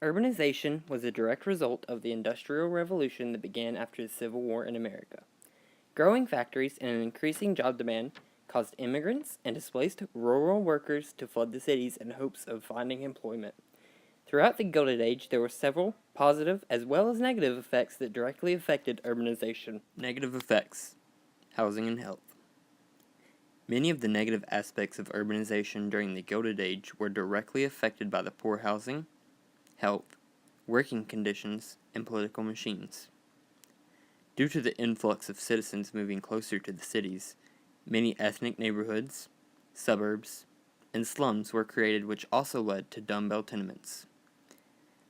Urbanization was a direct result of the Industrial Revolution that began after the Civil War in America. Growing factories and an increasing job demand caused immigrants and displaced rural workers to flood the cities in hopes of finding employment. Throughout the Gilded Age, there were several positive as well as negative effects that directly affected urbanization. Negative effects: housing and health. Many of the negative aspects of urbanization during the Gilded Age were directly affected by the poor housing, health, working conditions, and political machines. Due to the influx of citizens moving closer to the cities, many ethnic neighborhoods, suburbs, and slums were created, which also led to dumbbell tenements.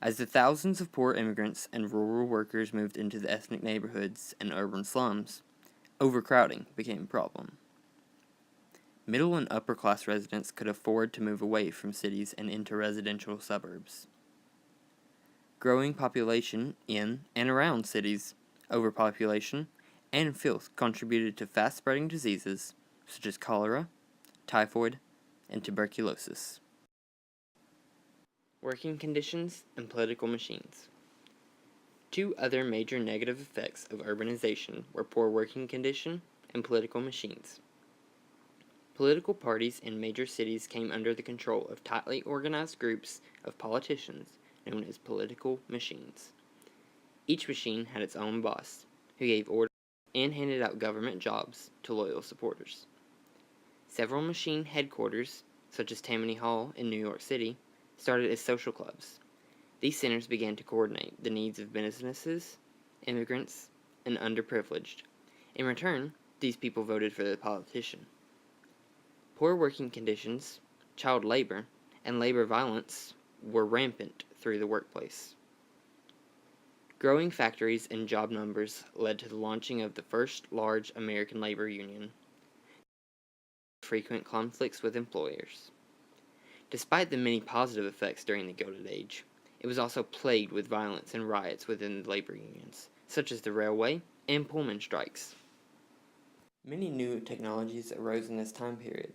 As the thousands of poor immigrants and rural workers moved into the ethnic neighborhoods and urban slums, overcrowding became a problem. Middle and upper class residents could afford to move away from cities and into residential suburbs. Growing population in and around cities, overpopulation, and filth contributed to fast-spreading diseases such as cholera, typhoid, and tuberculosis. Working conditions and political machines. Two other major negative effects of urbanization were poor working condition and political machines. Political parties in major cities came under the control of tightly organized groups of politicians known as political machines. Each machine had its own boss, who gave orders and handed out government jobs to loyal supporters. Several machine headquarters, such as Tammany Hall in New York City, started as social clubs. These centers began to coordinate the needs of businesses, immigrants, and underprivileged. In return, these people voted for the politician. Poor working conditions, child labor, and labor violence were rampant through the workplace. Growing factories and job numbers led to the launching of the first large American labor union. Frequent conflicts with employers. Despite the many positive effects during the Gilded Age, it was also plagued with violence and riots within the labor unions, such as the railway and Pullman strikes. Many new technologies arose in this time period,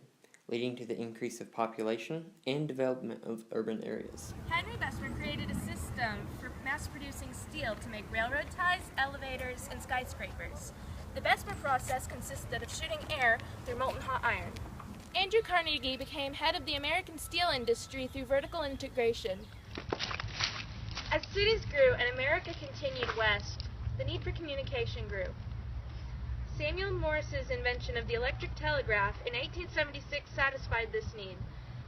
leading to the increase of population and development of urban areas. Henry Bessemer created a system for mass-producing steel to make railroad ties, elevators, and skyscrapers. The Bessemer process consisted of shooting air through molten hot iron. Andrew Carnegie became head of the American steel industry through vertical integration. As cities grew and America continued west, the need for communication grew. Samuel Morse's invention of the electric telegraph in 1876 satisfied this need.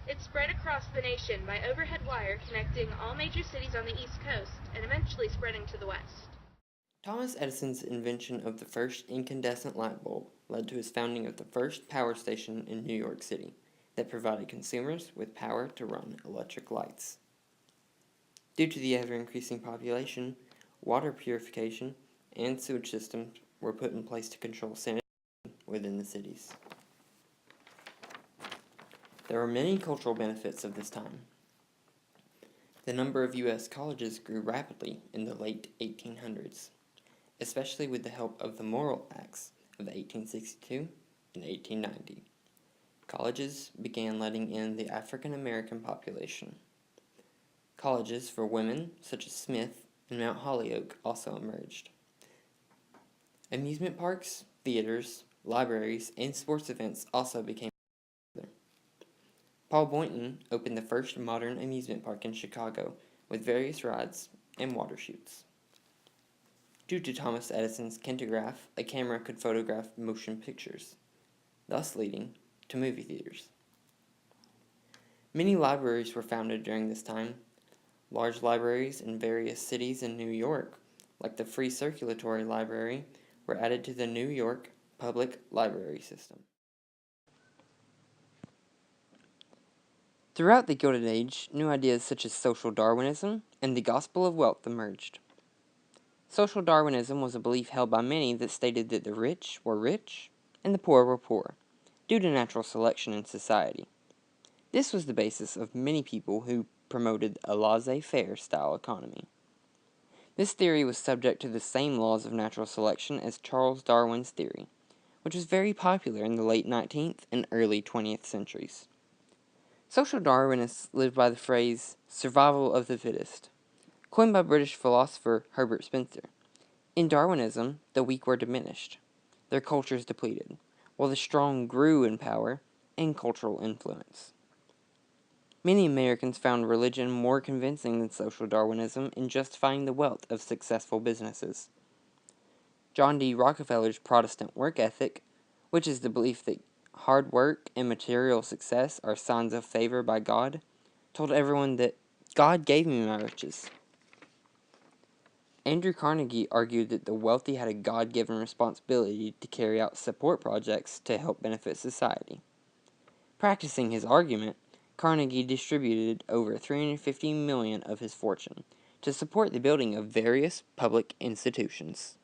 It spread across the nation by overhead wire connecting all major cities on the East Coast and eventually spreading to the west. Thomas Edison's invention of the first incandescent light bulb led to his founding of the first power station in New York City that provided consumers with power to run electric lights. Due to the ever-increasing population, water purification and sewage systems were put in place to control sanitation within the cities. There were many cultural benefits of this time. The number of U.S. colleges grew rapidly in the late 1800s, especially with the help of the Morrill Acts of 1862 and 1890. Colleges began letting in the African American population. Colleges for women, such as Smith and Mount Holyoke, also emerged. Amusement parks, theaters, libraries, and sports events also became popular. Paul Boynton opened the first modern amusement park in Chicago with various rides and water chutes. Due to Thomas Edison's kintograph, a camera could photograph motion pictures, thus leading to movie theaters. Many libraries were founded during this time. Large libraries in various cities in New York, like the Free Circulatory Library, were added to the New York public library system. Throughout the Gilded Age, new ideas such as social Darwinism and the gospel of wealth emerged. Social Darwinism was a belief held by many that stated that the rich were rich and the poor were poor, due to natural selection in society. This was the basis of many people who promoted a laissez-faire style economy. This theory was subject to the same laws of natural selection as Charles Darwin's theory, which was very popular in the late 19th and early 20th centuries. Social Darwinists lived by the phrase, survival of the fittest, coined by British philosopher Herbert Spencer. In Darwinism, the weak were diminished, their cultures depleted, while the strong grew in power and cultural influence. Many Americans found religion more convincing than social Darwinism in justifying the wealth of successful businesses. John D. Rockefeller's Protestant work ethic, which is the belief that hard work and material success are signs of favor by God, told everyone that God gave me my riches. Andrew Carnegie argued that the wealthy had a God-given responsibility to carry out support projects to help benefit society. Practicing his argument, Carnegie distributed over $350 million of his fortune to support the building of various public institutions.